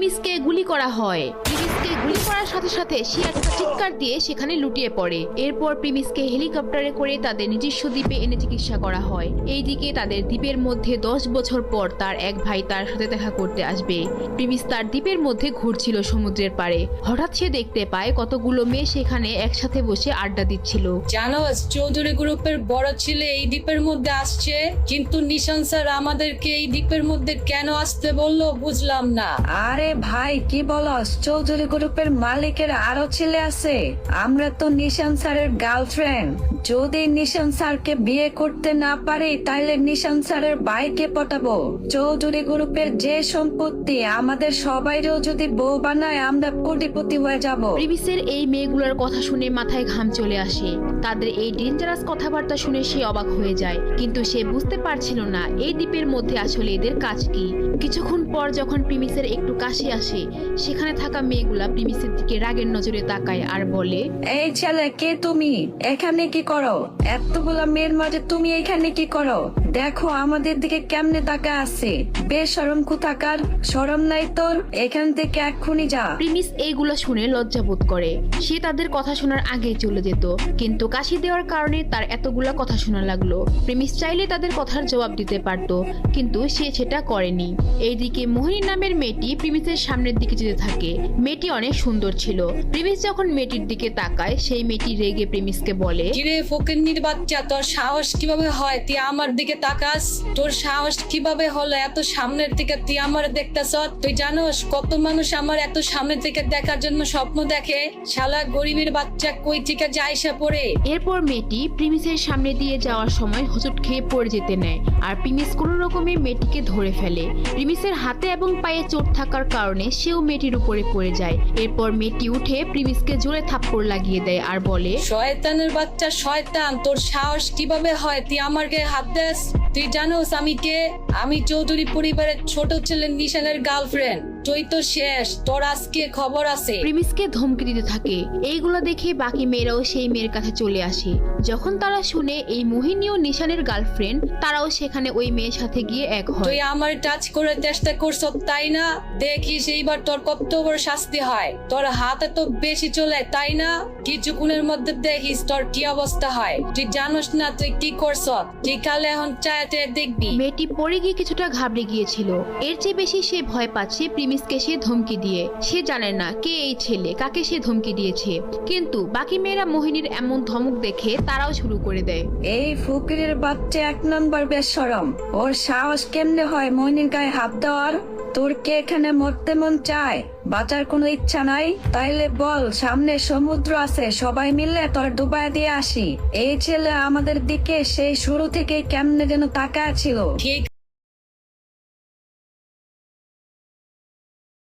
প্রিমিসকে গুলি করা হয়। প্রিমিসকে গুলি করার সাথে সাথে সে একটা চিৎকার দিয়ে সেখানে লুটিয়ে পড়ে। এরপর প্রিমিসকে হেলিকপ্টারে করে তাদের নিজস্ব দ্বীপে এনে চিকিৎসা করা হয়। এইদিকে তাদের দ্বীপের মধ্যে 10 বছর পর তার এক ভাই তার সাথে দেখা করতে আসবে। প্রিমিস তার দ্বীপের মধ্যে ঘুরছিল সমুদ্রের পাড়ে। হঠাৎ সে দেখতে পায় কতগুলো মেয়ে সেখানে একসাথে বসে আড্ডা দিচ্ছিল। জানো, চৌধুরী গ্রুপের বড় ছেলে এই দ্বীপের মধ্যে আসছে, কিন্তু নিশান স্যার আমাদেরকে এই দ্বীপের মধ্যে কেন আসতে বললো বুঝলাম না। আরে ভাই কি বলস, চৌধুরী গ্রুপের মালিকের আরো ছেলে আছে। আমরা তো নিশান স্যারের গার্লফ্রেন্ড। যদি নিশান স্যারকে বিয়ে করতে না পারি তাহলে নিশান স্যারের ভাইকে পটাবো। চৌধুরী গ্রুপের যে সম্পত্তি আমাদের সবাইরও যদি বউ বানায় আমরা কোটিপতি হয়ে যাব। প্রিমিসের এই মেয়েগুলোর কথা শুনে মাথায় ঘাম চলে আসে। তাদের এই ডেঞ্জারাস কথাবার্তা শুনে সে অবাক হয়ে যায়, কিন্তু সে বুঝতে পারছিল না এই দ্বীপের মধ্যে আসলে এদের কাজ কি। কিছুক্ষণ পর যখন প্রিমিসের একটু কাছে আসে, সেখানে থাকা মেয়েগুলা প্রিমিসের দিকে রাগের নজরে তাকায় আর বলে, এই ছেলে কে তুমি? এখানে কি করো? এতগুলা মেয়ের মাঝে তুমি এখানে কি করো? দেখো আমাদের দিকে কেমনে তাকা আছে। বেশরম কোথাকার, শরম নাই তোর? এখান থেকে এক্ষুনি যা। প্রিমিস এইগুলো শুনে লজ্জা বোধ করে। সে তাদের কথা শোনার আগেই চলে যেত, কিন্তু কাশি দেওয়ার কারণে তার এতগুলা কথা শোনা লাগলো। প্রিমিস চাইলে তাদের কথার জবাব দিতে পারত, কিন্তু সে সেটা করেনি। এইদিকে মোহিনী নামের মেয়েটি প্রিমিসের সামনের দিকে যেতে থাকে। মেয়েটি অনেক সুন্দর ছিল। প্রিমিস যখন মেয়েটির দিকে তাকায়, সেই মেয়েটি রেগে প্রিমিসকে বলে, কিরে ফকিন্নির বাচ্চা, তোর সাহস কিভাবে হয় তুই আমার দিকে তাকাস? তোর সাহস কিভাবে হলো এত সামনের থেকে তুই আমার দেখতেছ? তুই জানোস কত মানুষ আমার এত সামনের থেকে দেখার জন্য স্বপ্ন দেখে? শালা গরিবের বাচ্চা কই থেকে যায় সে পড়ে। এরপর মেয়েটি প্রিমিসের সামনে দিয়ে যাওয়ার সময় হোঁচট খেয়ে পড়ে যেতে নেয়, আর প্রিমিস কোনো রকমে মেয়েটিকে ধরে ফেলে। প্রিমিসের হাতে এবং পায়ে চোট থাকার কারণে সেও মেয়েটির উপরে পড়ে যায়। এরপর মেয়েটি উঠে প্রিমিসকে জোরে থাপ্পড় লাগিয়ে দেয় আর বলে, শয়তানের বাচ্চা শয়তান, তোর সাহস কিভাবে হয় তুই আমার গায়ে হাত দেস? তুই জানোস আমি কে? আমি চৌধুরী পরিবারের ছোট ছেলে নিশানের গার্লফ্রেন্ড। তুই তো শেষ, তোর আজকে খবর আছে। প্রিমিসকে ধমকি দিতে থাকে। এইগুলো দেখে বাকি মেয়েরাও সেই মেয়ের কাছে চলে আসে। যখন তারা শুনে এই মোহিনী ও নিশানের গার্লফ্রেন্ড, তারাও সেখানে ওই মেয়ের সাথে গিয়ে এক হয়। তুই আমার টাচ করে চেষ্টা করছ তাই না? দেখিস এইবার তোর কত বড় শাস্তি হয়। তোর হাতে তো বেশি চলে তাই না? কিছুক্ষণের মধ্যে দেখিস তোর কি অবস্থা হয়। তুই জানোস না তুই কি করছ? তুই কালে এখন চাইতে দেখবি। মেয়েটি পড়ে গিয়ে কিছুটা ঘাবড়ে গিয়েছিল। এর চেয়ে বেশি সে ভয় পাচ্ছে প্রিমিসকে সে ধমকি দিয়ে। সে জানে না কে এই ছেলে, কাকে সে ধমকি দিয়েছে। কিন্তু বাকি মেয়েরা মোহিনীর এমন ধমক দেখে তারাও শুরু করে দেয়। এই ফকিরের বাচ্চা এক নম্বর বেশরম। ওর সাহস কেমনে হয় মোহিনীর গায়ে হাত দেওয়ার? তোর কে এখানে মরতে মন চায়? বাঁচার কোনো ইচ্ছা নাই? তাইলে বল, সামনে সমুদ্র আছে, সবাই মিলে তোর ডুবাই দিয়ে আসি। এই ছেলে আমাদের দিকে সেই শুরু থেকেই কেমনে যেন তাকায় ছিল। ঠিক